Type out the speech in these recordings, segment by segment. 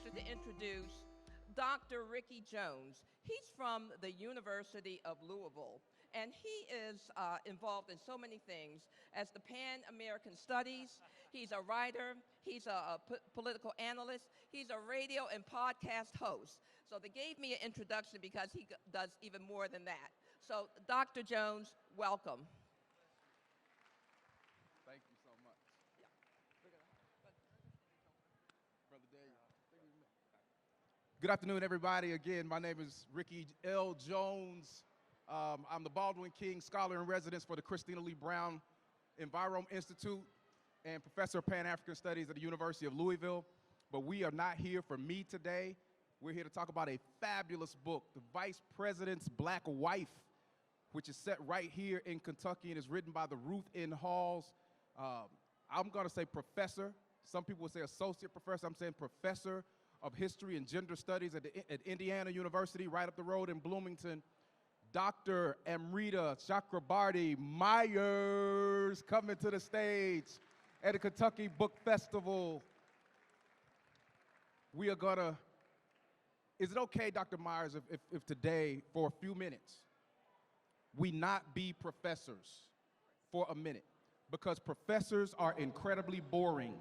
pleasure to introduce Dr. Ricky Jones. He's from the University of Louisville, and he is involved in so many things as the Pan-American Studies. He's a writer, he's a political analyst, he's a radio and podcast host. So they gave me an introduction because he does even more than that. So Dr. Jones, welcome. Thank you so much. Yeah. Brother Dave. Good afternoon, everybody. Again, my name is Ricky L. Jones. I'm the Baldwin King Scholar in Residence for the Christina Lee Brown Environment Institute and Professor of Pan-African Studies at the University of Louisville. But we are not here for me today. We're here to talk about a fabulous book, The Vice President's Black Wife, which is set right here in Kentucky and is written by the Ruth N. Halls. I'm going to say professor. Some people will say associate professor. I'm saying professor of history and gender studies at Indiana University, right up the road in Bloomington. Dr. Amrita Chakabarti Myers coming to the stage at the Kentucky Book Festival. We are gonna, is it okay, Dr. Myers, if today, for a few minutes, we not be professors for a minute? Because professors are incredibly boring.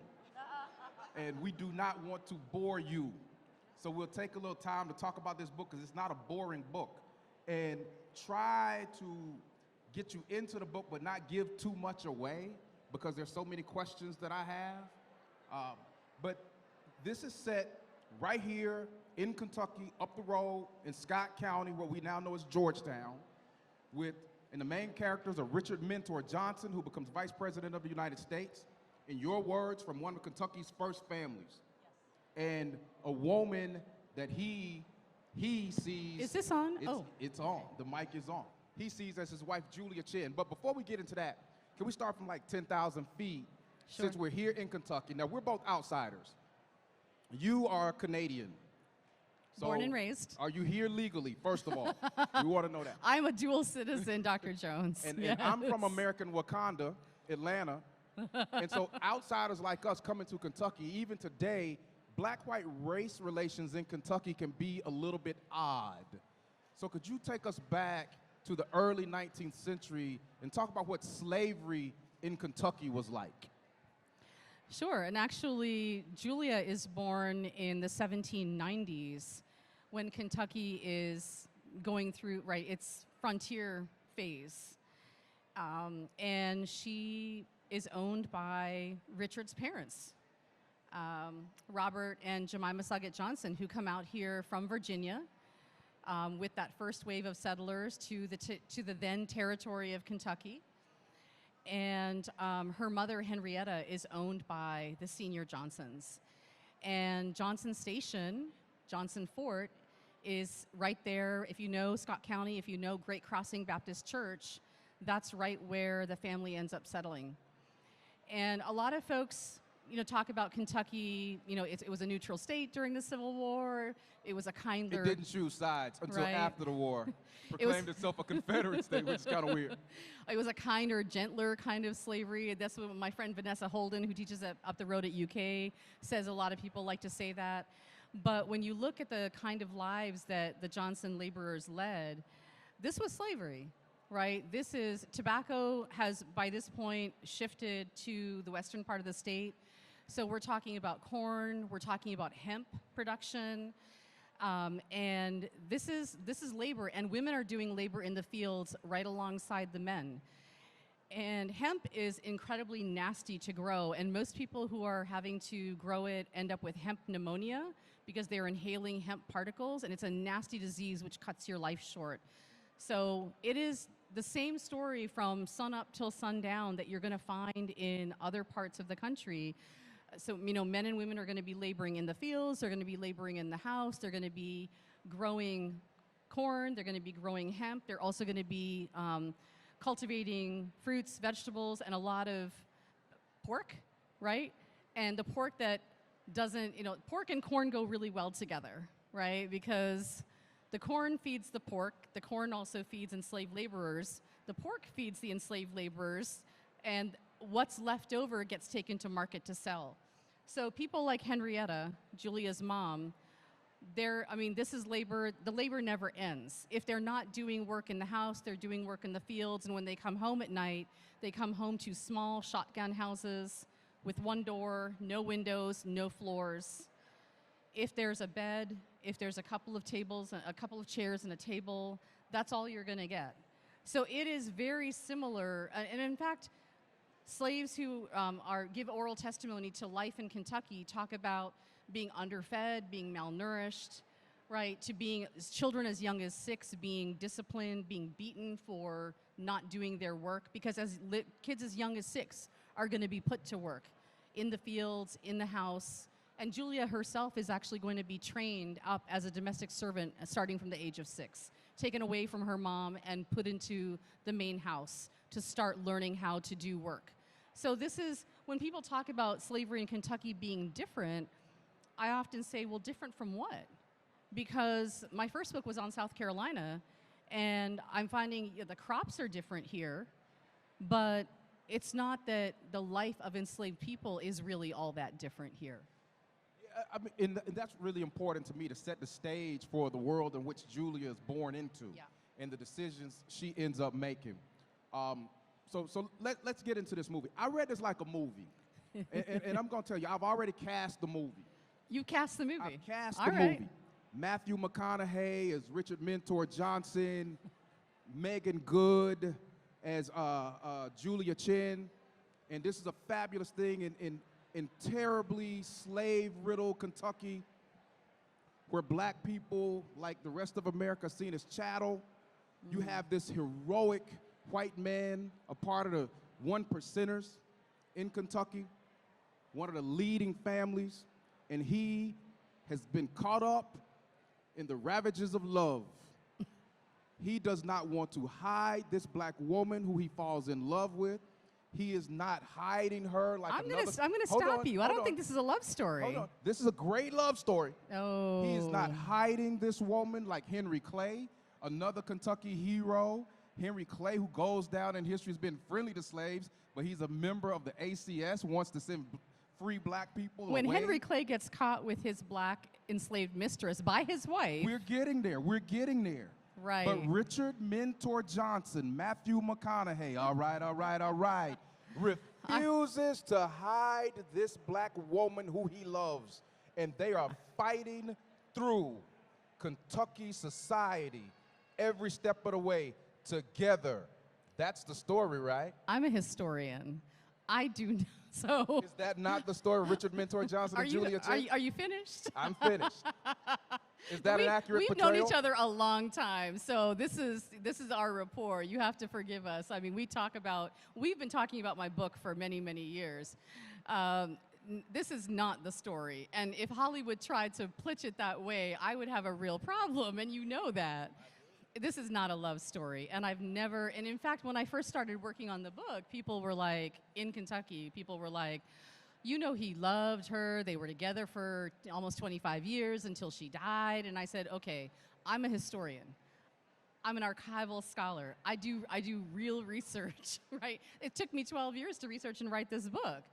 And we do not want to bore you. So we'll take a little time to talk about this book because it's not a boring book. And try to get you into the book but not give too much away because there's so many questions that I have. But this is set right here in Kentucky, up the road in Scott County, what we now know as Georgetown, and the main characters are Richard Mentor Johnson, who becomes Vice President of the United States, in your words, from one of Kentucky's first families. Yes. And a woman that he sees. Is this on? It's on. The mic is on. He sees as his wife, Julia Chin. But before we get into that, can we start from like 10,000 feet? Sure. Since we're here in Kentucky. Now, we're both outsiders. You are Canadian. So born and raised. Are you here legally, first of all? We want to know that. I'm a dual citizen, Dr. Jones. And yes. I'm from American Wakanda, Atlanta. And so outsiders like us coming to Kentucky, even today, black-white race relations in Kentucky can be a little bit odd. So could you take us back to the early 19th century and talk about what slavery in Kentucky was like? Sure, and actually, Julia is born in the 1790s when Kentucky is going through, its frontier phase. And she is owned by Richard's parents, Robert and Jemima Suggett Johnson, who come out here from Virginia with that first wave of settlers to the then territory of Kentucky. And her mother, Henrietta, is owned by the senior Johnsons. And Johnson Station, Johnson Fort, is right there. If you know Scott County, if you know Great Crossing Baptist Church, that's right where the family ends up settling. And a lot of folks, talk about Kentucky, it was a neutral state during the Civil War. It was a kinder... It didn't choose sides until after the war. Proclaimed itself a Confederate state, which is kind of weird. It was a kinder, gentler kind of slavery. That's what my friend Vanessa Holden, who teaches up the road at UK, says. A lot of people like to say that. But when you look at the kind of lives that the Johnson laborers led, this was slavery. Right? Tobacco has, by this point, shifted to the western part of the state. So we're talking about corn, we're talking about hemp production, and this is labor, and women are doing labor in the fields right alongside the men. And hemp is incredibly nasty to grow, and most people who are having to grow it end up with hemp pneumonia because they're inhaling hemp particles, and it's a nasty disease which cuts your life short. So it is the same story from sunup till sundown that you're going to find in other parts of the country. So, men and women are going to be laboring in the fields, they're going to be laboring in the house, they're going to be growing corn, they're going to be growing hemp, they're also going to be cultivating fruits, vegetables, and a lot of pork, right? And the pork that doesn't, pork and corn go really well together, right? Because the corn feeds the pork. The corn also feeds enslaved laborers. The pork feeds the enslaved laborers. And what's left over gets taken to market to sell. So people like Henrietta, Julia's mom, this is labor. The labor never ends. If they're not doing work in the house, they're doing work in the fields. And when they come home at night, they come home to small shotgun houses with one door, no windows, no floors. If there's a bed, if there's a couple of tables, a couple of chairs and a table, that's all you're going to get. So it is very similar. And in fact, slaves who give oral testimony to life in Kentucky talk about being underfed, being malnourished, right, to being children as young as 6 being disciplined, being beaten for not doing their work, because kids as young as 6 are going to be put to work in the fields, in the house. And Julia herself is actually going to be trained up as a domestic servant starting from the age of 6, taken away from her mom and put into the main house to start learning how to do work. So this is, when people talk about slavery in Kentucky being different, I often say, well, different from what? Because my first book was on South Carolina, and I'm finding the crops are different here, but it's not that the life of enslaved people is really all that different here. Yeah, I mean, and that's really important to me, to set the stage for the world in which Julia is born into, and the decisions she ends up making. So let's get into this movie. I read this like a movie, and I'm going to tell you, I've already cast the movie. You cast the movie? I've cast the movie. Matthew McConaughey as Richard Mentor Johnson, Megan Good as Julia Chen, and this is a fabulous thing in terribly slave-riddled Kentucky, where black people, like the rest of America, are seen as chattel. You have this heroic white man, a part of the 1%ers in Kentucky, one of the leading families, and he has been caught up in the ravages of love. He does not want to hide this black woman who he falls in love with. He is not hiding her like I'm going to stop you. I don't think this is a love story. Hold on. This is a great love story. Oh. He is not hiding this woman like Henry Clay, another Kentucky hero. Henry Clay, who goes down in history, has been friendly to slaves, but he's a member of the ACS, wants to send free black people When away. Henry Clay gets caught with his black enslaved mistress by his wife. We're getting there. We're getting there. Right. But Richard Mentor Johnson, Matthew McConaughey, all right, refuses to hide this black woman who he loves. And they are fighting through Kentucky society every step of the way together. That's the story, right? I'm a historian. I do so. Is that not the story of Richard Mentor Johnson and Julia Chen? Are you finished? I'm finised. Is that an accurate portrayal? We've known each other a long time, so this is our rapport. You have to forgive us. I mean, we've been talking about my book for many, many years. This is not the story, and if Hollywood tried to pitch it that way, I would have a real problem, and you know that. This is not a love story, and and in fact, when I first started working on the book, people were like, in Kentucky, people were like, you know, he loved her, they were together for almost 25 years until she died, and I said, okay, I'm a historian. I'm an archival scholar. I do real research, right? It took me 12 years to research and write this book.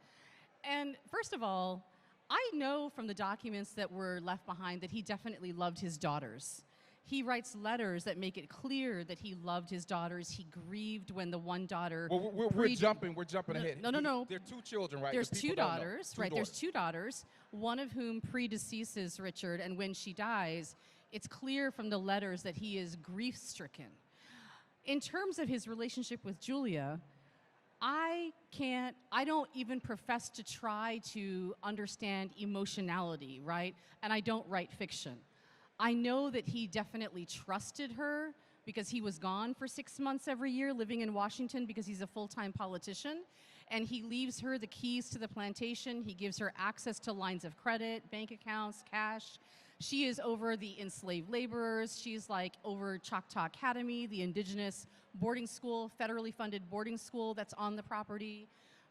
And first of all, I know from the documents that were left behind that he definitely loved his daughters. He writes letters that make it clear that he loved his daughters. He grieved when the one daughter... Well, we're jumping ahead. No. There are 2 children, right? There's 2 daughters, right? There's 2 daughters, one of whom predeceases Richard, and when she dies, it's clear from the letters that he is grief-stricken. In terms of his relationship with Julia, I don't even profess to try to understand emotionality, right? And I don't write fiction. I know that he definitely trusted her because he was gone for 6 months every year living in Washington because he's a full-time politician. And he leaves her the keys to the plantation. He gives her access to lines of credit, bank accounts, cash. She is over the enslaved laborers. She's like over Choctaw Academy, the indigenous boarding school, federally funded boarding school that's on the property,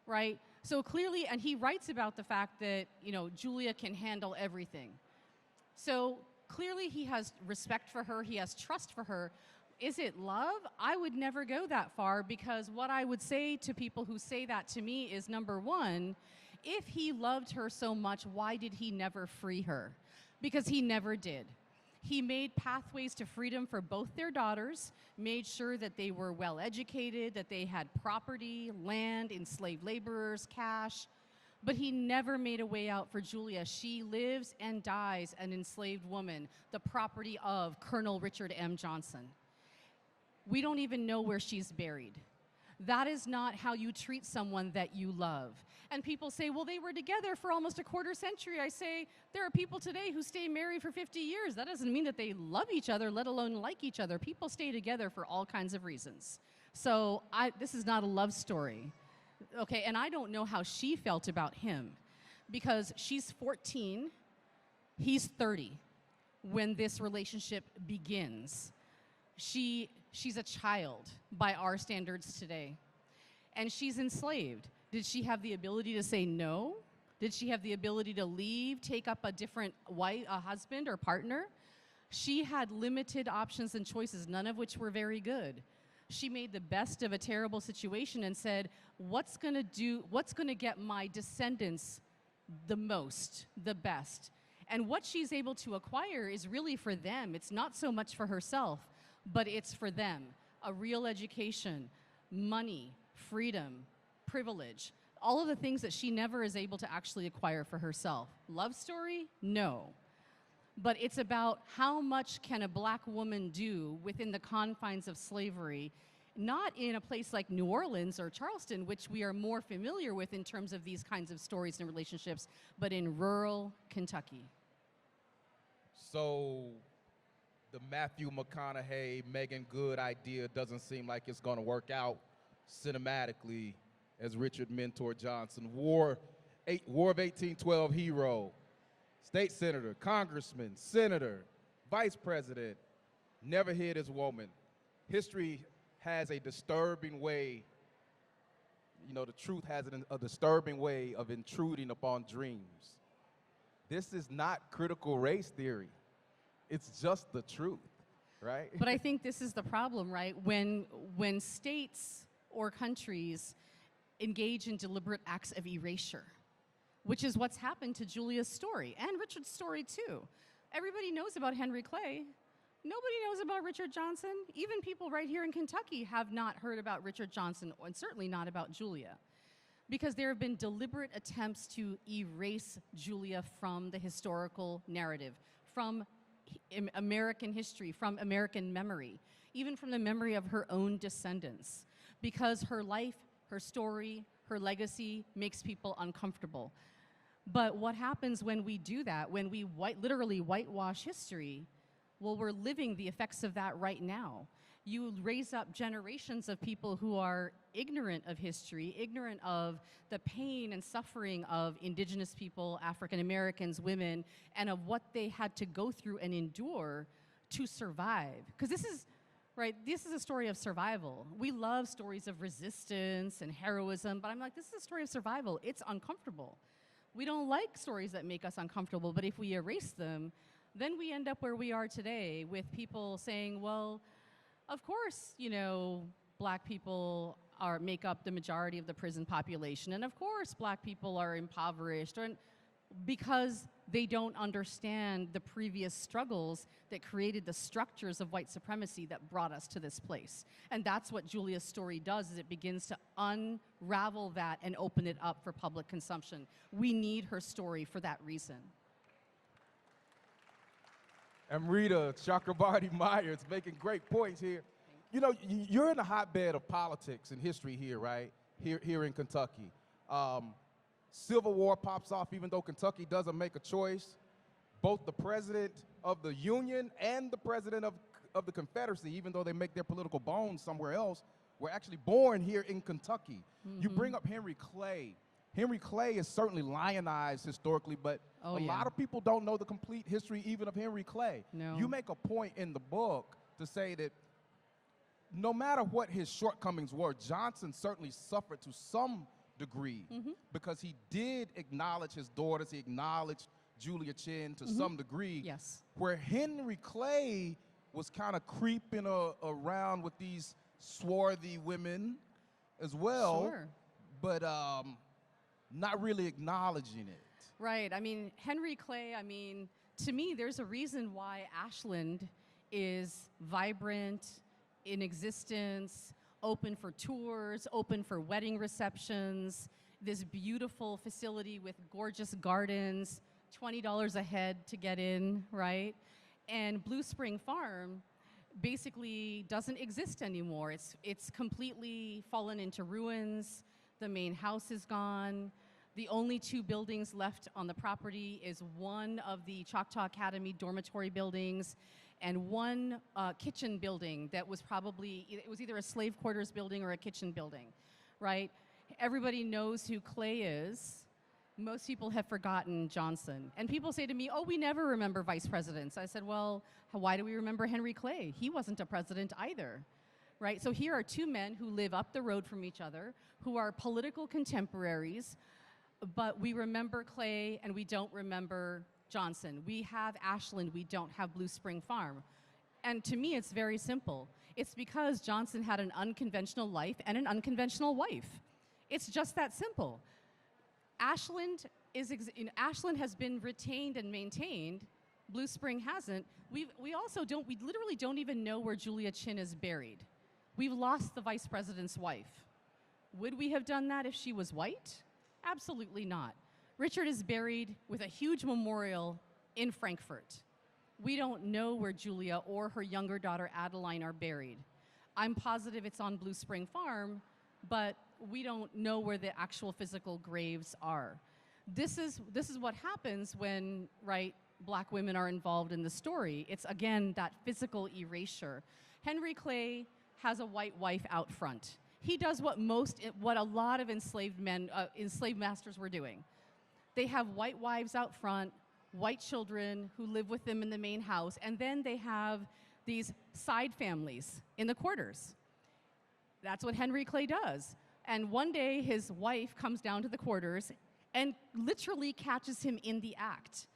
right? So clearly, and he writes about the fact that, you know, Julia can handle everything. So clearly he has respect for her, he has trust for her. Is it love? I would never go that far, because what I would say to people who say that to me is, number one, if he loved her so much, why did he never free her? Because he never did. He made pathways to freedom for both their daughters, made sure that they were well educated, that they had property, land, enslaved laborers, cash, but he never made a way out for Julia. She lives and dies an enslaved woman, the property of Colonel Richard M. Johnson. We don't even know where she's buried. That is not how you treat someone that you love. And people say, well, they were together for almost a quarter century. I say, there are people today who stay married for 50 years. That doesn't mean that they love each other, let alone like each other. People stay together for all kinds of reasons. So this is not a love story. Okay, and I don't know how she felt about him, because she's 14, he's 30 when this relationship begins. She's a child by our standards today, and she's enslaved. Did she have the ability to say no? Did she have the ability to leave, take up a different husband or partner? She had limited options and choices, none of which were very good. She made the best of a terrible situation and said, what's going to get my descendants the most, the best? And what she's able to acquire is really for them. It's not so much for herself, but it's for them. A real education, money, freedom, privilege, all of the things that she never is able to actually acquire for herself. Love story? No. But it's about how much can a black woman do within the confines of slavery, not in a place like New Orleans or Charleston, which we are more familiar with in terms of these kinds of stories and relationships, but in rural Kentucky. So the Matthew McConaughey, Megan Good idea doesn't seem like it's going to work out cinematically as Richard Mentor Johnson, War of 1812 hero, state senator, congressman, senator, vice president, never hid his woman. History has a disturbing way, the truth has a disturbing way of intruding upon dreams. This is not critical race theory. It's just the truth, right? But I think this is the problem, right? When states or countries engage in deliberate acts of erasure, which is what's happened to Julia's story and Richard's story too. Everybody knows about Henry Clay. Nobody knows about Richard Johnson. Even people right here in Kentucky have not heard about Richard Johnson, and certainly not about Julia, because there have been deliberate attempts to erase Julia from the historical narrative, from American history, from American memory, even from the memory of her own descendants, because her life, her story, her legacy makes people uncomfortable. But what happens when we do that, when we literally whitewash history? Well, we're living the effects of that right now. You raise up generations of people who are ignorant of history, ignorant of the pain and suffering of indigenous people, African Americans, women, and of what they had to go through and endure to survive. Because this is a story of survival. We love stories of resistance and heroism, but I'm like, this is a story of survival. It's uncomfortable. We don't like stories that make us uncomfortable, but if we erase them, then we end up where we are today with people saying, well, of course, black people make up the majority of the prison population, and of course black people are impoverished, because they don't understand the previous struggles that created the structures of white supremacy that brought us to this place. And that's what Julia's story does, is it begins to unravel that and open it up for public consumption. We need her story for that reason. Amrita Chakabarti Myers making great points here. You're in the hotbed of politics and history here, right? Here in Kentucky. Civil War pops off even though Kentucky doesn't make a choice. Both the president of the Union and the president of the Confederacy, even though they make their political bones somewhere else, were actually born here in Kentucky. You bring up Henry Clay. Henry Clay is certainly lionized historically, but a lot of people don't know the complete history even of Henry Clay. No. You make a point in the book to say that no matter what his shortcomings were, Johnson certainly suffered to some degree because he did acknowledge his daughters, he acknowledged Julia Chin to some degree. Yes. Where Henry Clay was kind of creeping around with these swarthy women as well. Sure. But not really acknowledging it. Right. I mean, Henry Clay, I mean, to me, there's a reason why Ashland is vibrant, in existence, open for tours, open for wedding receptions, this beautiful facility with gorgeous gardens, $20 a head to get in, right? And Blue Spring Farm basically doesn't exist anymore. It's completely fallen into ruins. The main house is gone. The only two buildings left on the property is one of the Choctaw Academy dormitory buildings and one kitchen building that was probably, it was either a slave quarters building or a kitchen building, right? Everybody knows who Clay is. Most people have forgotten Johnson. And people say to me, oh, we never remember vice presidents. I said, well, why do we remember Henry Clay? He wasn't a president either, right? So here are two men who live up the road from each other, who are political contemporaries, but we remember Clay and we don't remember Johnson. We have Ashland, we don't have Blue Spring Farm. And to me, it's very simple. It's because Johnson had an unconventional life and an unconventional wife. It's just that simple. Ashland has been retained and maintained. Blue Spring hasn't. We literally don't even know where Julia Chin is buried. We've lost the vice president's wife. Would we have done that if she was white? Absolutely not. Richard is buried with a huge memorial in Frankfurt. We don't know where Julia or her younger daughter Adeline are buried. I'm positive it's on Blue Spring Farm, but we don't know where the actual physical graves are. This is what happens when, right, black women are involved in the story. It's, again, that physical erasure. Henry Clay has a white wife out front. He does what a lot of enslaved masters were doing. They have white wives out front, white children who live with them in the main house, and then they have these side families in the quarters. That's what Henry Clay does. And one day his wife comes down to the quarters and literally catches him in the act.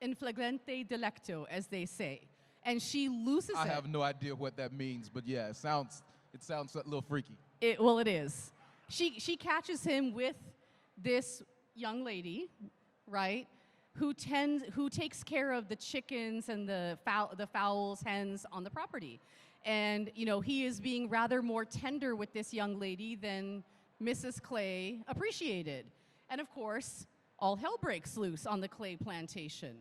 In flagrante delicto, as they say. And she loses it. I have no idea what that means, but yeah, it sounds a little freaky. Well, it is. She catches him with this young lady, right, who takes care of the chickens and the fowls, hens on the property. And, you know, he is being rather more tender with this young lady than Mrs. Clay appreciated. And, of course, all hell breaks loose on the Clay plantation.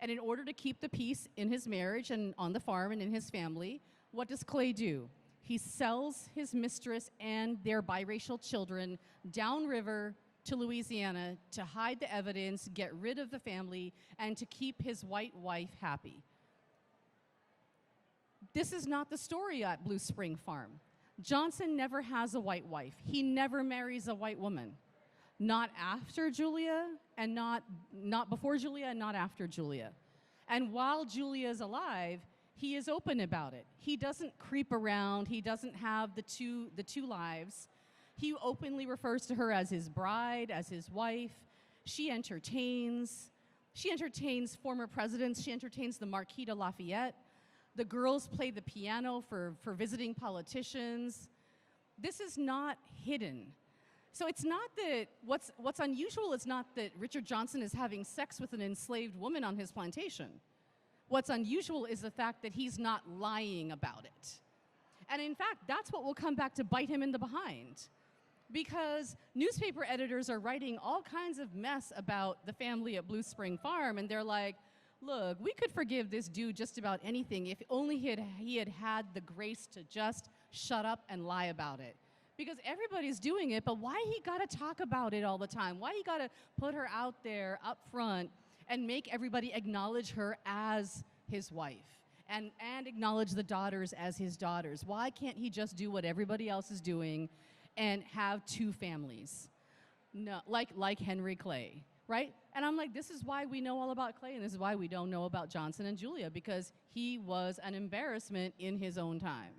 And in order to keep the peace in his marriage and on the farm and in his family, what does Clay do? He sells his mistress and their biracial children downriver to Louisiana to hide the evidence, get rid of the family, and to keep his white wife happy. This is not the story at Blue Spring Farm. Johnson never has a white wife. He never marries a white woman. Not after Julia, and not before Julia, and not after Julia. And while Julia is alive, he is open about it. He doesn't creep around. He doesn't have the two lives. He openly refers to her as his bride, as his wife. She entertains former presidents. She entertains the Marquis de Lafayette. The girls play the piano for visiting politicians. This is not hidden. So it's not that, what's unusual is not that Richard Johnson is having sex with an enslaved woman on his plantation. What's unusual is the fact that he's not lying about it. And in fact, that's what will come back to bite him in the behind. Because newspaper editors are writing all kinds of mess about the family at Blue Spring Farm, and they're like, look, we could forgive this dude just about anything if only he had had the grace to just shut up and lie about it. Because everybody's doing it, but why he gotta talk about it all the time? Why he gotta put her out there up front and make everybody acknowledge her as his wife and acknowledge the daughters as his daughters? Why can't he just do what everybody else is doing and have two families? No, like Henry Clay, right? And I'm like, this is why we know all about Clay, and this is why we don't know about Johnson and Julia, because he was an embarrassment in his own time.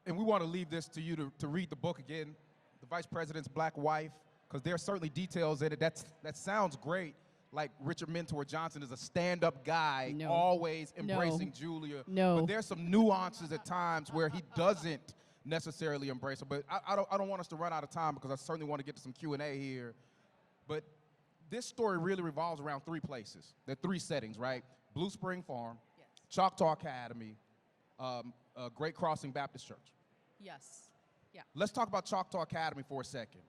And we want to leave this to you to read the book again, The Vice President's Black Wife, because there are certainly details in it. That sounds great. Like Richard Mentor Johnson is a stand-up guy, always embracing Julia. No. But there's some nuances at times where he doesn't necessarily embrace it. But I don't want us to run out of time because I certainly want to get to some Q&A here. But this story really revolves around three places. There are three settings, right? Blue Spring Farm, Yes. Choctaw Academy, Great Crossing Baptist Church. Yes. Yeah. Let's talk about Choctaw Academy for a second,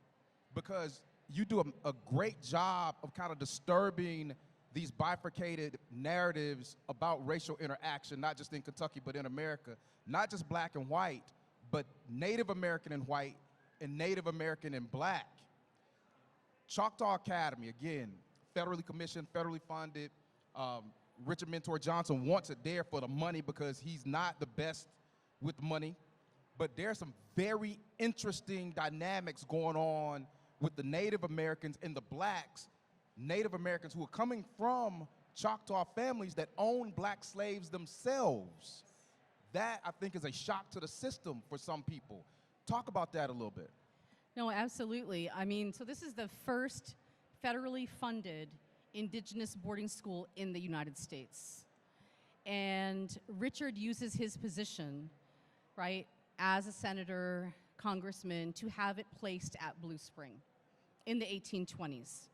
because you do a great job of kind of disturbing these bifurcated narratives about racial interaction, not just in Kentucky, but in America. Not just black and white, but Native American and white and Native American and black. Choctaw Academy, again, federally commissioned, federally funded. Richard Mentor Johnson wants it there for the money because he's not the best with money. But there's some very interesting dynamics going on with the Native Americans and the blacks, Native Americans who are coming from Choctaw families that own black slaves themselves. That, I think, is a shock to the system for some people. Talk about that a little bit. No, absolutely. I mean, so this is the first federally funded indigenous boarding school in the United States. And Richard uses his position, right, as a senator, congressman, to have it placed at Blue Spring in the 1820s.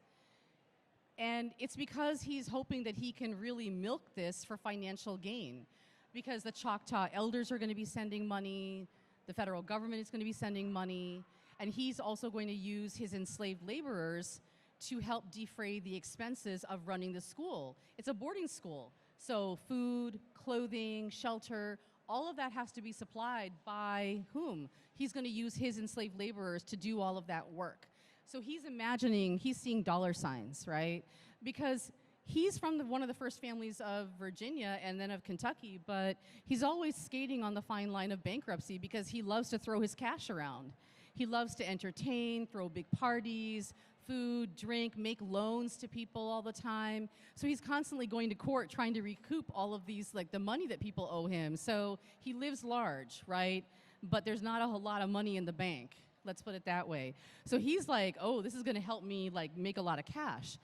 And it's because he's hoping that he can really milk this for financial gain, because the Choctaw elders are going to be sending money, the federal government is going to be sending money, and he's also going to use his enslaved laborers to help defray the expenses of running the school. It's a boarding school, so food, clothing, shelter, all of that has to be supplied by whom? He's going to use his enslaved laborers to do all of that work. So he's imagining, he's seeing dollar signs, right? Because he's from one of the first families of Virginia and then of Kentucky, but he's always skating on the fine line of bankruptcy because he loves to throw his cash around. He loves to entertain, throw big parties, food, drink, make loans to people all the time. So he's constantly going to court trying to recoup all of these, like the money that people owe him. So he lives large, right? But there's not a whole lot of money in the bank. Let's put it that way. So he's like, oh, this is going to help me like make a lot of cash.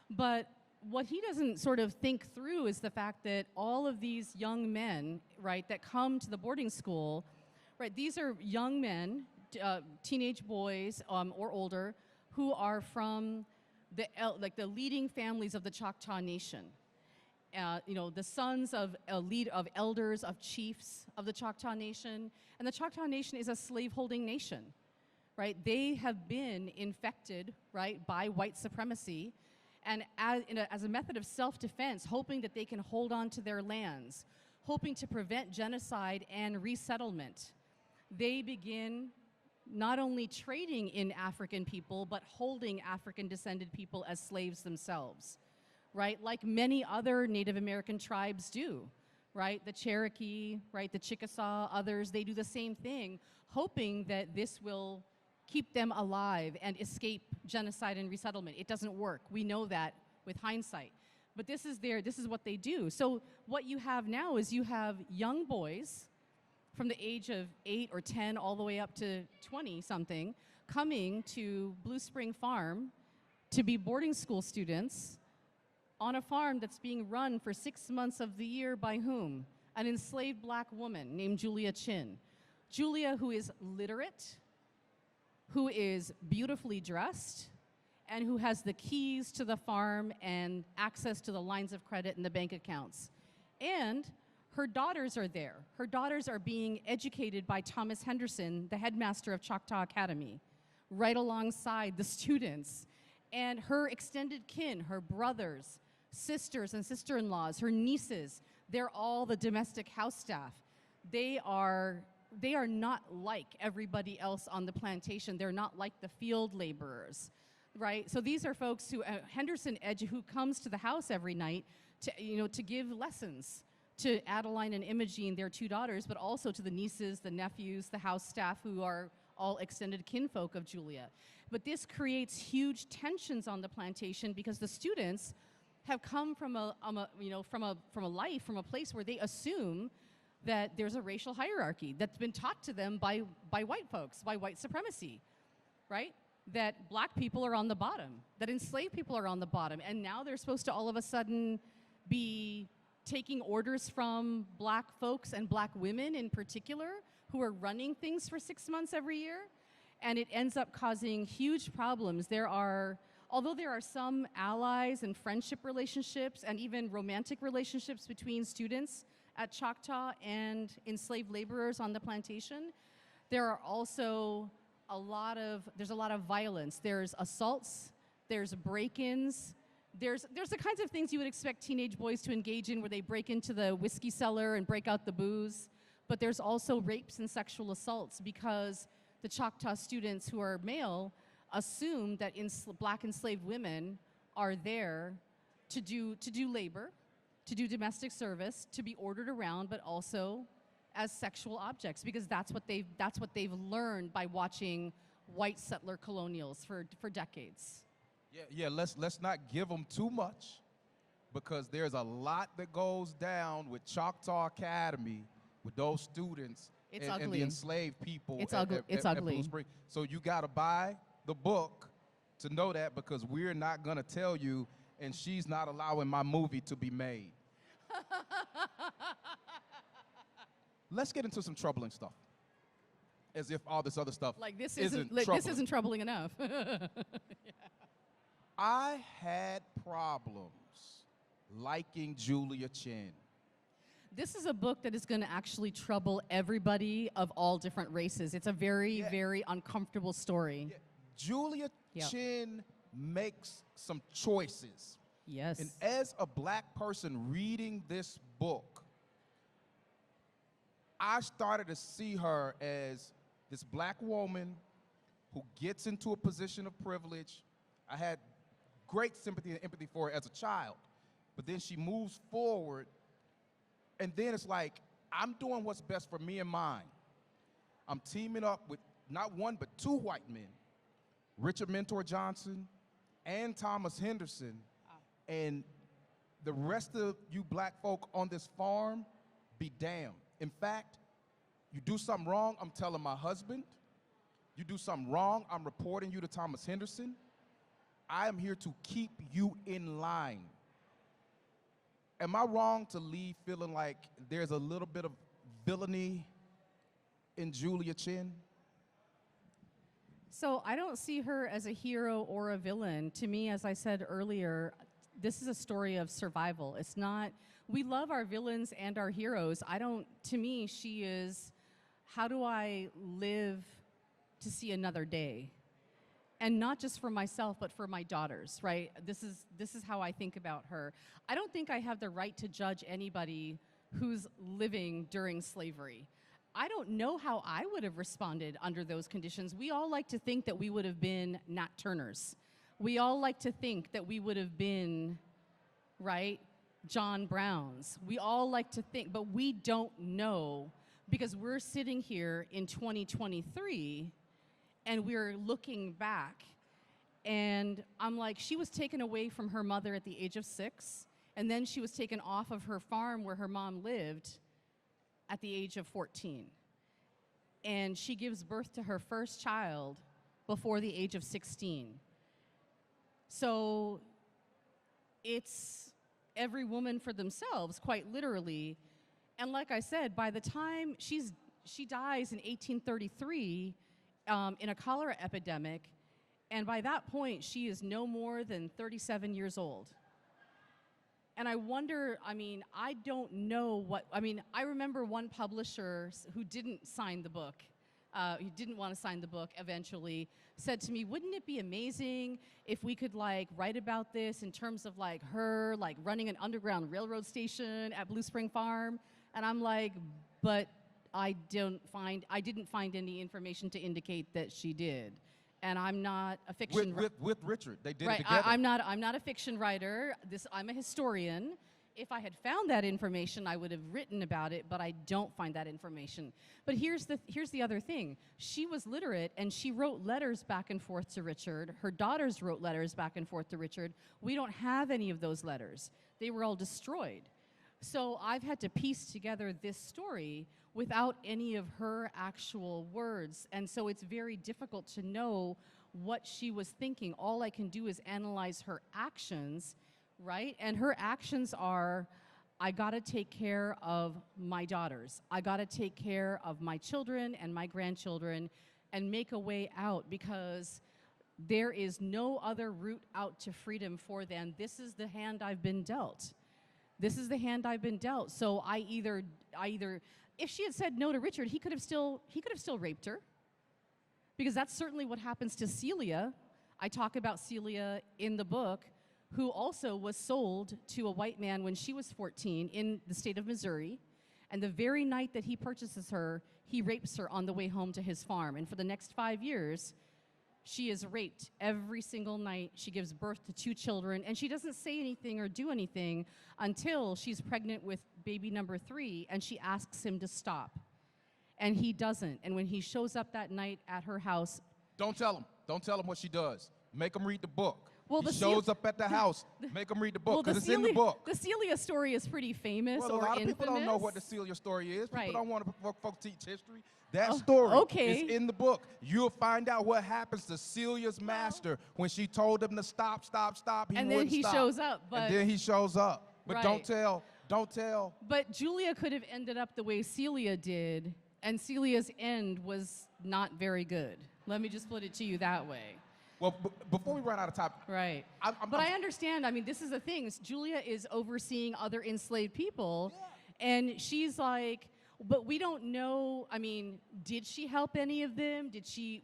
But what he doesn't sort of think through is the fact that all of these young men, right, that come to the boarding school, right, these are young men, teenage boys or older, who are from the leading families of the Choctaw Nation. The sons of elders, of chiefs of the Choctaw Nation. And the Choctaw Nation is a slaveholding nation, right? They have been infected, right, by white supremacy. And as a method of self-defense, hoping that they can hold on to their lands, hoping to prevent genocide and resettlement, they begin not only trading in African people, but holding African-descended people as slaves themselves, right? Like many other Native American tribes do, right? The Cherokee, right? The Chickasaw, others, they do the same thing, hoping that this will keep them alive and escape genocide and resettlement. It doesn't work. We know that with hindsight. But this is what they do. So what you have now is you have young boys from the age of 8 or 10 all the way up to 20-something coming to Blue Spring Farm to be boarding school students on a farm that's being run for 6 months of the year by whom? An enslaved black woman named Julia Chin. Julia, who is literate, who is beautifully dressed, and who has the keys to the farm and access to the lines of credit and the bank accounts. And her daughters are there. Her daughters are being educated by Thomas Henderson, the headmaster of Choctaw Academy, right alongside the students. And her extended kin, her brothers, sisters and sister-in-laws, her nieces, they're all the domestic house staff. They are not like everybody else on the plantation. They're not like the field laborers, right? So these are folks who, Henderson who comes to the house every night to give lessons to Adeline and Imogene, their 2 daughters, but also to the nieces, the nephews, the house staff, who are all extended kinfolk of Julia. But this creates huge tensions on the plantation because the students have come from a place where they assume that there's a racial hierarchy that's been taught to them by white folks, by white supremacy, right? That black people are on the bottom, that enslaved people are on the bottom, and now they're supposed to all of a sudden be taking orders from black folks and black women in particular who are running things for 6 months every year, and it ends up causing huge problems. Although there are some allies and friendship relationships and even romantic relationships between students at Choctaw and enslaved laborers on the plantation, there are also there's a lot of violence. There's assaults, there's break-ins, there's the kinds of things you would expect teenage boys to engage in, where they break into the whiskey cellar and break out the booze. But there's also rapes and sexual assaults, because the Choctaw students who are male assume that black enslaved women are there to do labor, to do domestic service, to be ordered around, but also as sexual objects, because that's what they've learned by watching white settler colonials for decades. Yeah. Let's not give them too much, because there's a lot that goes down with Choctaw Academy with those students and the enslaved people. It's ugly. It's ugly. Blue Spring. So you got to buy the book to know that, because we're not going to tell you, and she's not allowing my movie to be made. Let's get into some troubling stuff, as if all this other stuff this isn't troubling enough. I had problems liking Julia Chin. This is a book that is going to actually trouble everybody of all different races. It's a very, very uncomfortable story. Yeah. Julia Chin makes some choices. Yes. And as a black person reading this book, I started to see her as this black woman who gets into a position of privilege. I had great sympathy and empathy for her as a child. But then she moves forward, and then it's like, I'm doing what's best for me and mine. I'm teaming up with not one, but two white men, Richard Mentor Johnson and Thomas Henderson, and the rest of you black folk on this farm, be damned. In fact, you do something wrong, I'm telling my husband. You do something wrong, I'm reporting you to Thomas Henderson. I am here to keep you in line. Am I wrong to leave feeling like there's a little bit of villainy in Julia Chin? So I don't see her as a hero or a villain. To me, as I said earlier, this is a story of survival. It's not, we love our villains and our heroes. To me, she is, how do I live to see another day? And not just for myself, but for my daughters, right? This is how I think about her. I don't think I have the right to judge anybody who's living during slavery. I don't know how I would have responded under those conditions. We all like to think that we would have been Nat Turners. We all like to think that we would have been, right, John Browns. We all like to think, but we don't know, because we're sitting here in 2023 and we're looking back. And I'm like, she was taken away from her mother at the age of 6, and then she was taken off of her farm where her mom lived at the age of 14. And she gives birth to her first child before the age of 16. So it's every woman for themselves, quite literally. And like I said, by the time she dies in 1833 in a cholera epidemic, and by that point, she is no more than 37 years old. And I wonder, I don't know I remember one publisher who didn't sign the book, who didn't want to sign the book eventually, said to me, wouldn't it be amazing if we could write about this in terms of her running an underground railroad station at Blue Spring Farm? And I'm like, but I didn't find any information to indicate that she did. And I'm not a fiction writer. With Richard, they did right, it together. I'm not a fiction writer. I'm a historian. If I had found that information, I would have written about it, but I don't find that information. But here's the other thing. She was literate, and she wrote letters back and forth to Richard. Her daughters wrote letters back and forth to Richard. We don't have any of those letters. They were all destroyed. So I've had to piece together this story without any of her actual words. And so it's very difficult to know what she was thinking. All I can do is analyze her actions, right? And her actions are, I got to take care of my daughters. I got to take care of my children and my grandchildren and make a way out, because there is no other route out to freedom for them. This is the hand I've been dealt. This is the hand I've been dealt. So I either, if she had said no to Richard, he could have still raped her, because that's certainly what happens to Celia. I talk about Celia in the book, who also was sold to a white man when she was 14 in the state of Missouri. And the very night that he purchases her, he rapes her on the way home to his farm. And for the next 5 years, she is raped every single night. She gives birth to 2 children, and she doesn't say anything or do anything until she's pregnant with baby number 3, and she asks him to stop. And he doesn't. And when he shows up that night at her house... Don't tell him. Don't tell him what she does. Make him read the book. Well, he shows up at the house. Make him read the book, because it's in the book. The Celia story is pretty famous or Well, a lot of infamous. people don't know what the Celia story is. Right. People don't want to folks teach history. That story is in the book. You'll find out what happens to Celia's master when she told him to stop. He wouldn't stop. And then he shows up. And then he shows up. But don't tell. But Julia could have ended up the way Celia did, and Celia's end was not very good. Let me just put it to you that way. Well, before we run out of time. Right. But I understand. I mean, this is the thing. Julia is overseeing other enslaved people, and she's like, but we don't know. I mean, did she help any of them?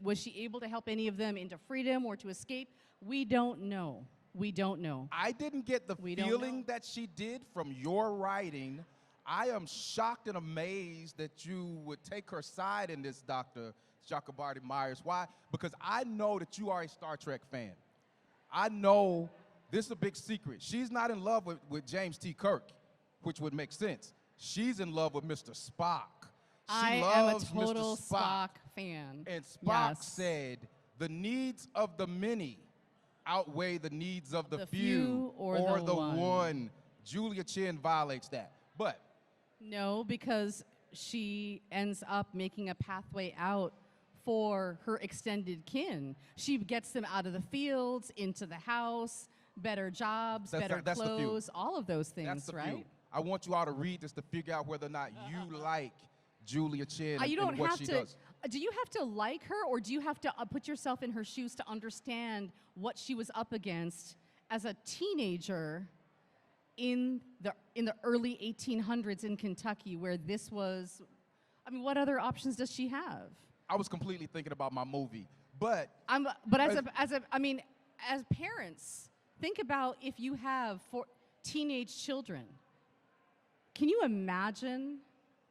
Was she able to help any of them into freedom or to escape? We don't know. We don't know. I didn't get the feeling that she did from your writing. I am shocked and amazed that you would take her side in this, Dr. Chakabarti Myers. Why? Because I know that you are a Star Trek fan. I know this is a big secret. She's not in love with James T. Kirk, which would make sense. She's in love with Mr. Spock. I am a total Spock fan. And Spock said, the needs of the many outweigh the needs of the few or the one. Julia Chen violates that. But no, because she ends up making a pathway out for her extended kin. She gets them out of the fields, into the house, better jobs, better clothes, all of those things, right? Few. I want you all to read this to figure out whether or not you like Julia Chen and what she does. Do you have to like her, or do you have to put yourself in her shoes to understand what she was up against as a teenager in the early 1800s in Kentucky, where this was, I mean, what other options does she have? I was completely thinking about my movie, but as parents, think about if you have teenage children. Can you imagine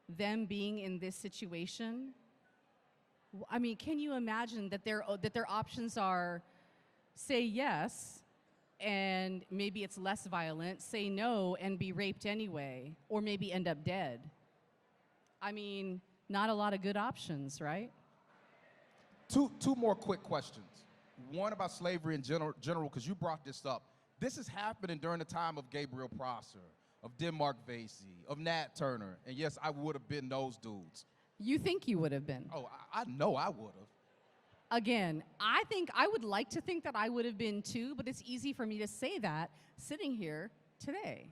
them being in this situation? I mean, can you imagine that their options are say yes, and maybe it's less violent, say no and be raped anyway, or maybe end up dead? I mean, not a lot of good options, right? Two more quick questions. One about slavery in general, because you brought this up. This is happening during the time of Gabriel Prosser, of Denmark Vesey, of Nat Turner, and yes, I would have been those dudes. You think you would have been? Oh, I know I would have. Again, I would like to think that I would have been too, but it's easy for me to say that sitting here today.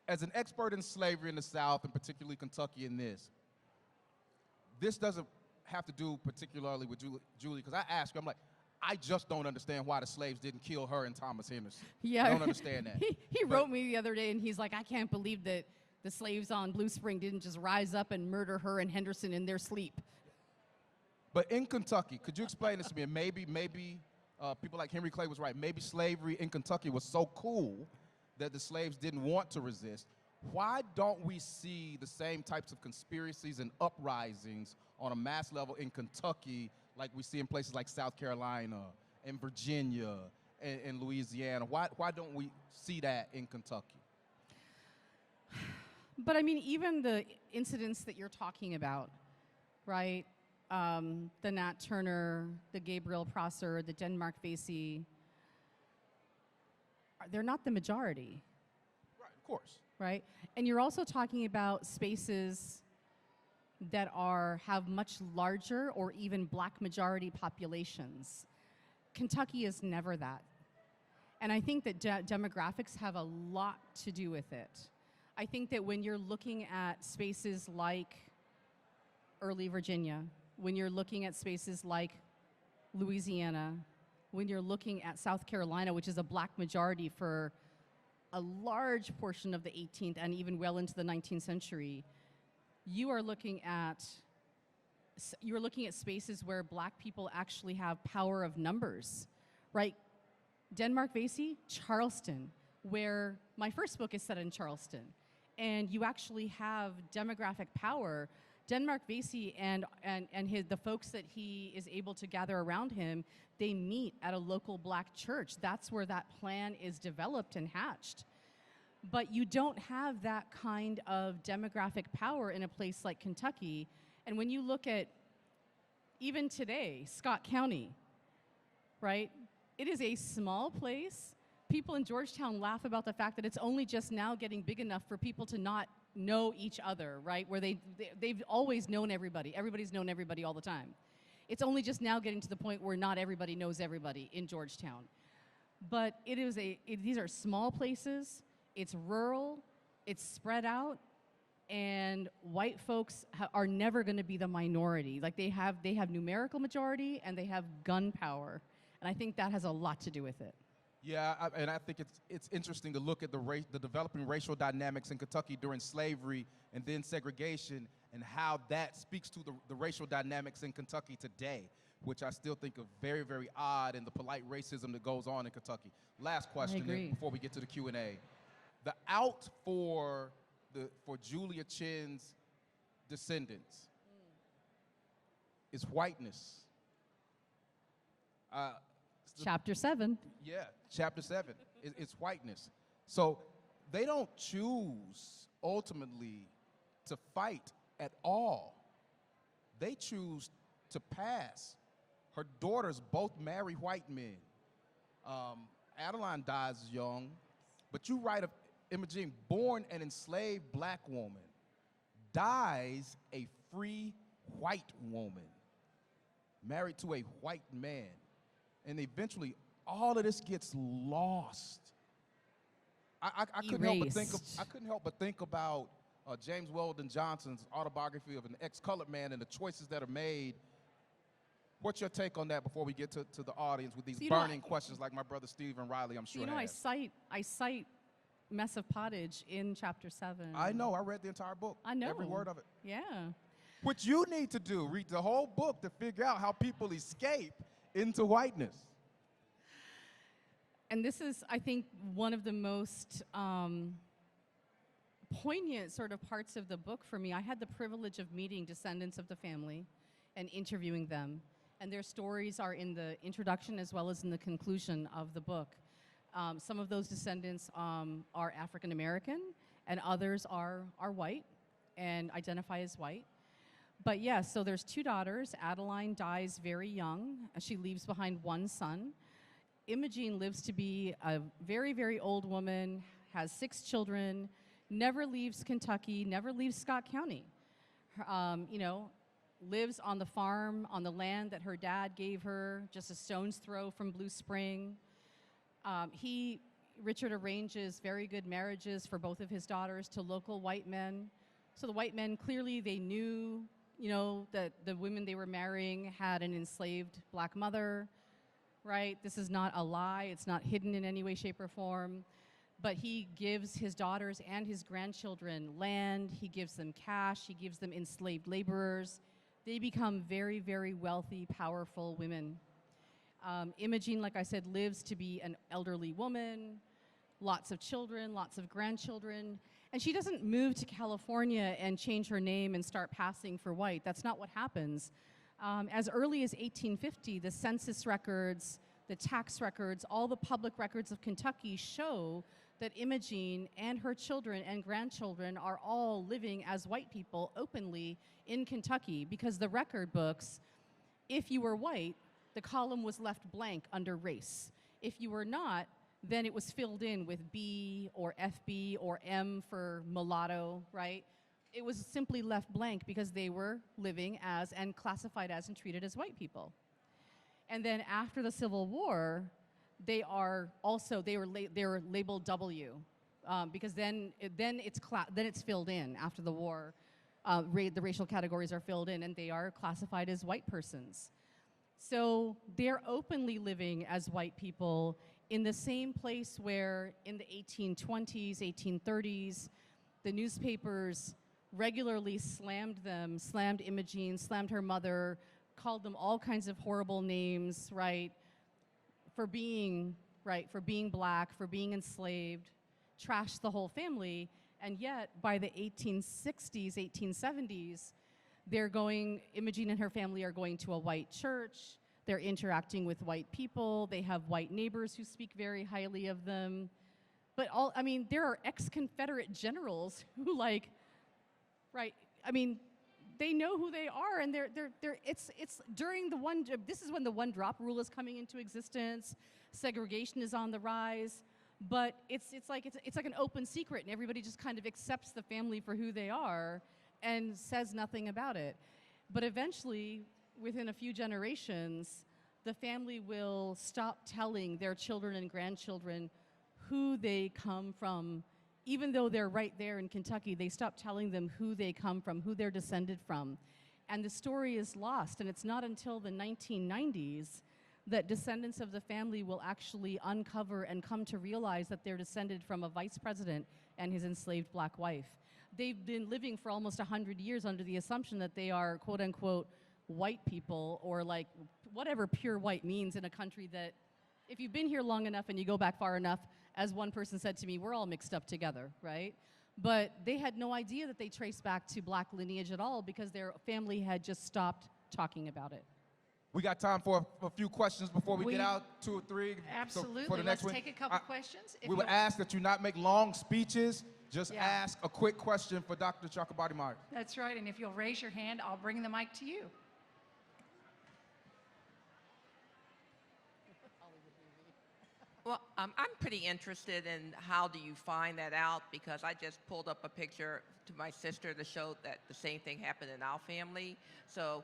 As an expert in slavery in the South, and particularly Kentucky in this doesn't have to do particularly with Julie, because I asked her, I'm like, I just don't understand why the slaves didn't kill her and Thomas Henderson. Yeah. I don't understand that. He wrote me the other day, and he's like, I can't believe that the slaves on Blue Spring didn't just rise up and murder her and Henderson in their sleep. But in Kentucky, could you explain this to me? And maybe people like Henry Clay was right. Maybe slavery in Kentucky was so cool that the slaves didn't want to resist. Why don't we see the same types of conspiracies and uprisings on a mass level in Kentucky like we see in places like South Carolina and Virginia and Louisiana? Why don't we see that in Kentucky? But I mean, even the incidents that you're talking about, right? The Nat Turner, the Gabriel Prosser, the Denmark Vesey, they're not the majority. Right, of course. Right? And you're also talking about spaces that have much larger or even black majority populations. Kentucky is never that. And I think that demographics have a lot to do with it. I think that when you're looking at spaces like early Virginia, when you're looking at spaces like Louisiana, when you're looking at South Carolina, which is a black majority for a large portion of the 18th and even well into the 19th century, you're looking at spaces where black people actually have power of numbers, right? Denmark-Vesey, Charleston, where my first book is set in Charleston. And you actually have demographic power. Denmark-Vesey and the folks that he is able to gather around him, they meet at a local black church. That's where that plan is developed and hatched. But you don't have that kind of demographic power in a place like Kentucky. And when you look at, even today, Scott County, right? It is a small place. People in Georgetown laugh about the fact that it's only just now getting big enough for people to not know each other, right? Where they've always known everybody. Everybody's known everybody all the time. It's only just now getting to the point where not everybody knows everybody in Georgetown. But these are small places. It's rural. It's spread out. And white folks are never going to be the minority. Like they have numerical majority and they have gun power. And I think that has a lot to do with it. Yeah, and I think it's interesting to look at the developing racial dynamics in Kentucky during slavery and then segregation, and how that speaks to the racial dynamics in Kentucky today, which I still think are very, very odd, and the polite racism that goes on in Kentucky. Last question before we get to the Q&A. The out for Julia Chin's descendants is whiteness. Chapter 7. Yeah, chapter 7. It's whiteness. So they don't choose ultimately to fight at all. They choose to pass. Her daughters both marry white men. Adeline dies young, but you write of Imogene, born an enslaved black woman, dies a free white woman, married to a white man. And eventually, all of this gets lost. I couldn't help but think about James Weldon Johnson's autobiography of an ex-colored man and the choices that are made. What's your take on that before we get to the audience with these burning questions like my brother Stephen Riley, I'm sure has? I cite Mess of Pottage in chapter 7. I know. I read the entire book. I know. Every word of it. Yeah. What you need to do, read the whole book to figure out how people escape into whiteness. And this is, I think, one of the most poignant sort of parts of the book for me. I had the privilege of meeting descendants of the family and interviewing them. And their stories are in the introduction as well as in the conclusion of the book. Some of those descendants are African American, and others are white and identify as white. But yes, so there's 2 daughters. Adeline dies very young. She leaves behind 1 son. Imogene lives to be a very, very old woman, has 6 children, never leaves Kentucky, never leaves Scott County. Lives on the farm, on the land that her dad gave her, just a stone's throw from Blue Spring. Richard arranges very good marriages for both of his daughters to local white men. So the white men, clearly they knew, that the women they were marrying had an enslaved black mother, right? This is not a lie. It's not hidden in any way, shape, or form. But he gives his daughters and his grandchildren land. He gives them cash. He gives them enslaved laborers. They become very, very wealthy, powerful women. Imogene, like I said, lives to be an elderly woman, lots of children, lots of grandchildren. And she doesn't move to California and change her name and start passing for white. That's not what happens. As early as 1850, the census records, the tax records, all the public records of Kentucky show that Imogene and her children and grandchildren are all living as white people openly in Kentucky, because the record books, if you were white, the column was left blank under race. If you were not, then it was filled in with B or FB or M for mulatto, right? It was simply left blank because they were living as and classified as and treated as white people. And then after the Civil War, they were labeled W, because then it's filled in after the war. The racial categories are filled in, and they are classified as white persons. So they're openly living as white people in the same place where in the 1820s, 1830s, the newspapers regularly slammed them, slammed Imogene, slammed her mother, called them all kinds of horrible names, right, for being black, for being enslaved, trashed the whole family. And yet, by the 1860s, 1870s, Imogene and her family are going to a white church. They're interacting with white people. They have white neighbors who speak very highly of them. But there are ex-Confederate generals who they know who they are, and it's during this is when the one drop rule is coming into existence. Segregation is on the rise, but it's like an open secret, and everybody just kind of accepts the family for who they are and says nothing about it. But eventually, within a few generations, the family will stop telling their children and grandchildren who they come from. Even though they're right there in Kentucky, they stop telling them who they come from, who they're descended from. And the story is lost, and it's not until the 1990s that descendants of the family will actually uncover and come to realize that they're descended from a vice president and his enslaved black wife. They've been living for almost 100 years under the assumption that they are, quote unquote, white people, or like whatever pure white means in a country that, if you've been here long enough and you go back far enough, as one person said to me, we're all mixed up together, right? But they had no idea that they traced back to black lineage at all because their family had just stopped talking about it. We got time for a few questions before we get out, 2 or 3. Absolutely. So for the next Let's one, take a couple questions. We would ask that you not make long speeches. Just Yeah. ask a quick question for Dr. Chakabarti Myers. That's right, and if you'll raise your hand, I'll bring the mic to you. Well, I'm pretty interested in how do you find that out, because I just pulled up a picture to my sister to show that the same thing happened in our family. So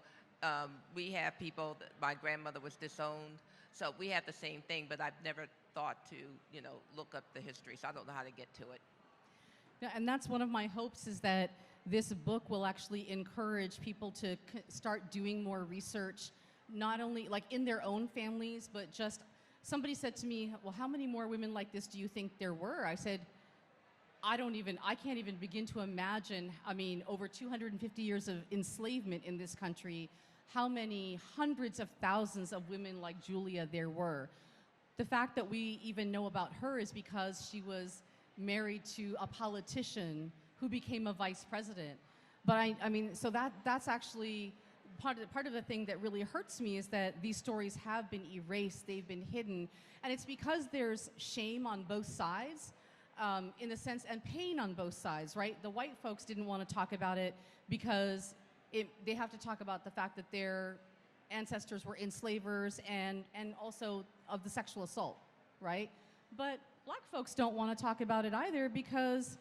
we have people, my grandmother was disowned, so we have the same thing, but I've never thought to, look up the history, so I don't know how to get to it. Yeah, and that's one of my hopes, is that this book will actually encourage people to start doing more research, not only like in their own families, but just, somebody said to me, well, how many more women like this do you think there were? I said, I can't even begin to imagine, over 250 years of enslavement in this country, how many hundreds of thousands of women like Julia there were. The fact that we even know about her is because she was married to a politician who became a vice president. But so that's actually part of the thing that really hurts me, is that these stories have been erased, they've been hidden, and it's because there's shame on both sides, in a sense, and pain on both sides, right? The white folks didn't want to talk about it because they have to talk about the fact that their ancestors were enslavers and also of the sexual assault, right? But black folks don't want to talk about it either, because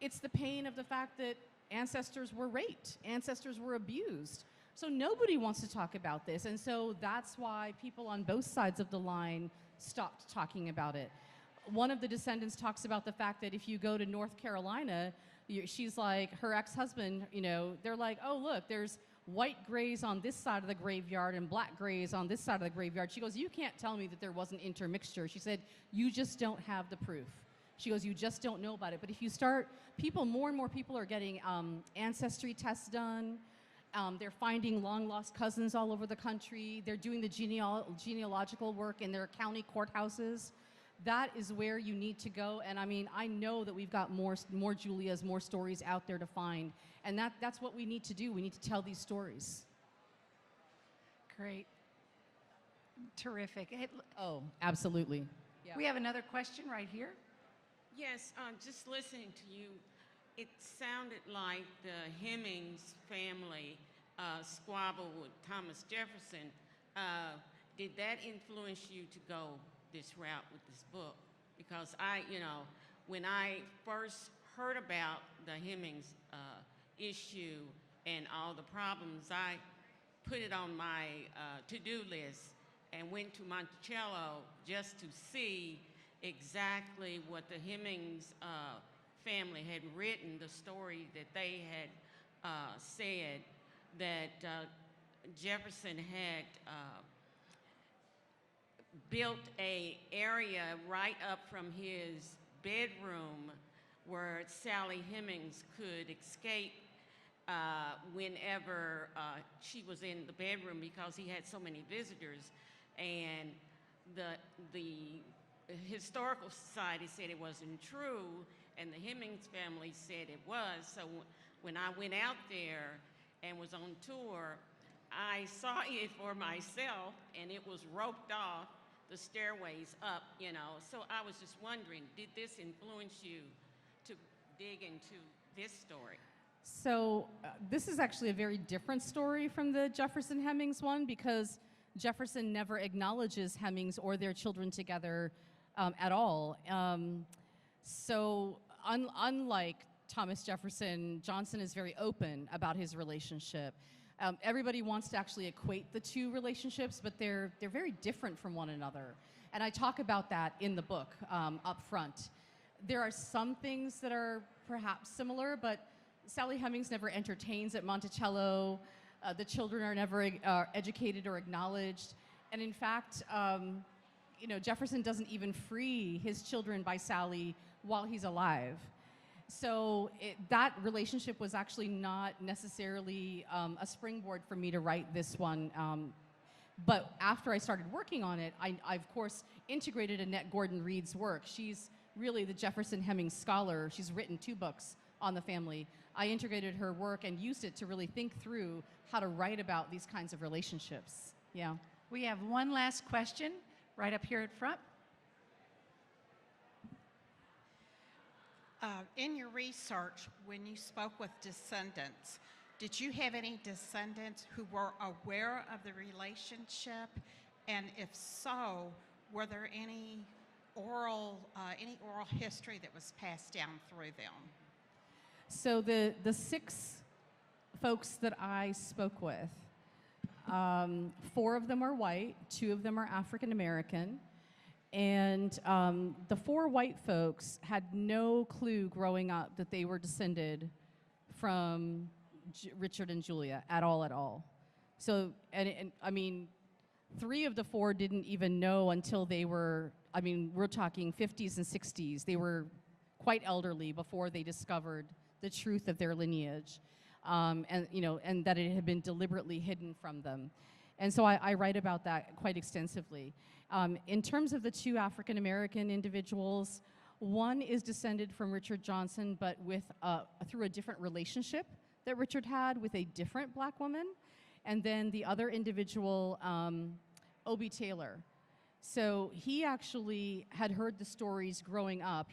it's the pain of the fact that ancestors were raped, ancestors were abused. So nobody wants to talk about this, and so that's why people on both sides of the line stopped talking about it. One of the descendants talks about the fact that if you go to North Carolina, she's like, her ex-husband, they're like, oh, look, there's white graves on this side of the graveyard and black graves on this side of the graveyard. She goes, you can't tell me that there wasn't intermixture. She said, you just don't have the proof. She goes, you just don't know about it. But if you start, more and more people are getting ancestry tests done. They're finding long-lost cousins all over the country. They're doing the genealogical work in their county courthouses. That is where you need to go. And I know that we've got more Julias, more stories out there to find. And that's what we need to do. We need to tell these stories. Great. Terrific. Hey, oh, absolutely. Yeah. We have another question right here. Yes, just listening to you, it sounded like the Hemings family squabble with Thomas Jefferson. Did that influence you to go this route with this book? Because when I first heard about the Hemings issue and all the problems, I put it on my to-do list and went to Monticello just to see exactly what the Hemings family had written, the story that they had said that Jefferson had built a area right up from his bedroom where Sally Hemings could escape whenever she was in the bedroom because he had so many visitors. And the Historical Society said it wasn't true, and the Hemings family said it was. So when I went out there and was on tour, I saw it for myself, and it was roped off the stairways up, you know. So I was just wondering, did this influence you to dig into this story? So this is actually a very different story from the Jefferson Hemings one, because Jefferson never acknowledges Hemings or their children together at all. So unlike Thomas Jefferson, Johnson is very open about his relationship. Everybody wants to actually equate the two relationships, but they're very different from one another. And I talk about that in the book up front. There are some things that are perhaps similar, but Sally Hemings never entertains at Monticello. The children are never educated or acknowledged. And in fact, you know, Jefferson doesn't even free his children by Sally while he's alive. So that relationship was actually not necessarily a springboard for me to write this one. But after I started working on it, I of course integrated Annette Gordon Reed's work. She's really the Jefferson Hemings scholar. She's written 2 books on the family. I integrated her work and used it to really think through how to write about these kinds of relationships. Yeah. We have one last question right up here at front. In your research, when you spoke with descendants, did you have any descendants who were aware of the relationship? And if so, were there any oral history that was passed down through them? So the 6 folks that I spoke with, 4 of them are white, 2 of them are African American. And the 4 white folks had no clue growing up that they were descended from Richard and Julia at all. So, and I mean, 3 of the 4 didn't even know until they were, I mean, we're talking 50s and 60s. They were quite elderly before they discovered the truth of their lineage, and you know, and that it had been deliberately hidden from them. And so I write about that quite extensively. In terms of the 2 African American individuals, one is descended from Richard Johnson, but with through a different relationship that Richard had with a different black woman. And then the other individual, Obie Taylor. So he actually had heard the stories growing up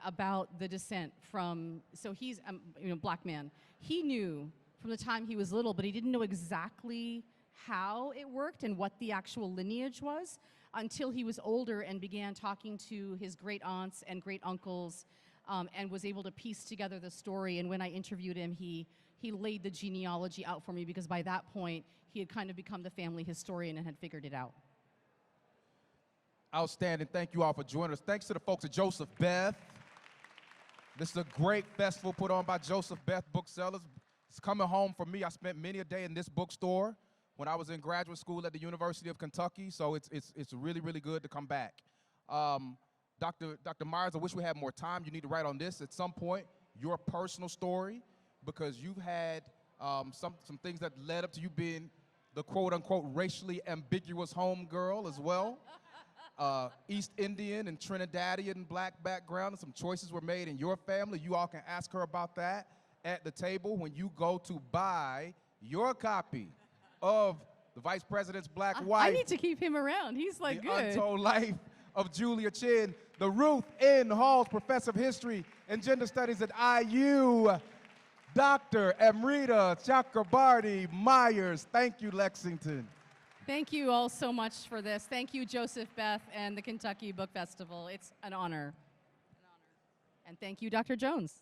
about the descent from, so he's you know, black man. He knew from the time he was little, but he didn't know exactly how it worked and what the actual lineage was until he was older and began talking to his great aunts and great uncles, and was able to piece together the story. And when I interviewed him, he laid the genealogy out for me, because by that point he had kind of become the family historian and had figured it out. Outstanding. Thank you all for joining us. Thanks to the folks at Joseph Beth. This is a great festival put on by Joseph Beth Booksellers. It's coming home for me. I spent many a day in this bookstore when I was in graduate school at the University of Kentucky, so it's really, really good to come back. Dr. Myers, I wish we had more time. You need to write on this at some point, your personal story, because you've had some things that led up to you being the quote-unquote racially ambiguous homegirl as well. East Indian and Trinidadian black background, and some choices were made in your family. You all can ask her about that at the table when you go to buy your copy of the Vice President's Black Wife. I need to keep him around. He's like The good. Untold Life of Julia Chin, the Ruth N. Halls Professor of History and Gender Studies at IU, Dr. Amrita Chakabarti Myers. Thank you, Lexington. Thank you all so much for this. Thank you, Joseph Beth and the Kentucky Book Festival. It's an honor. And thank you, Dr. Jones.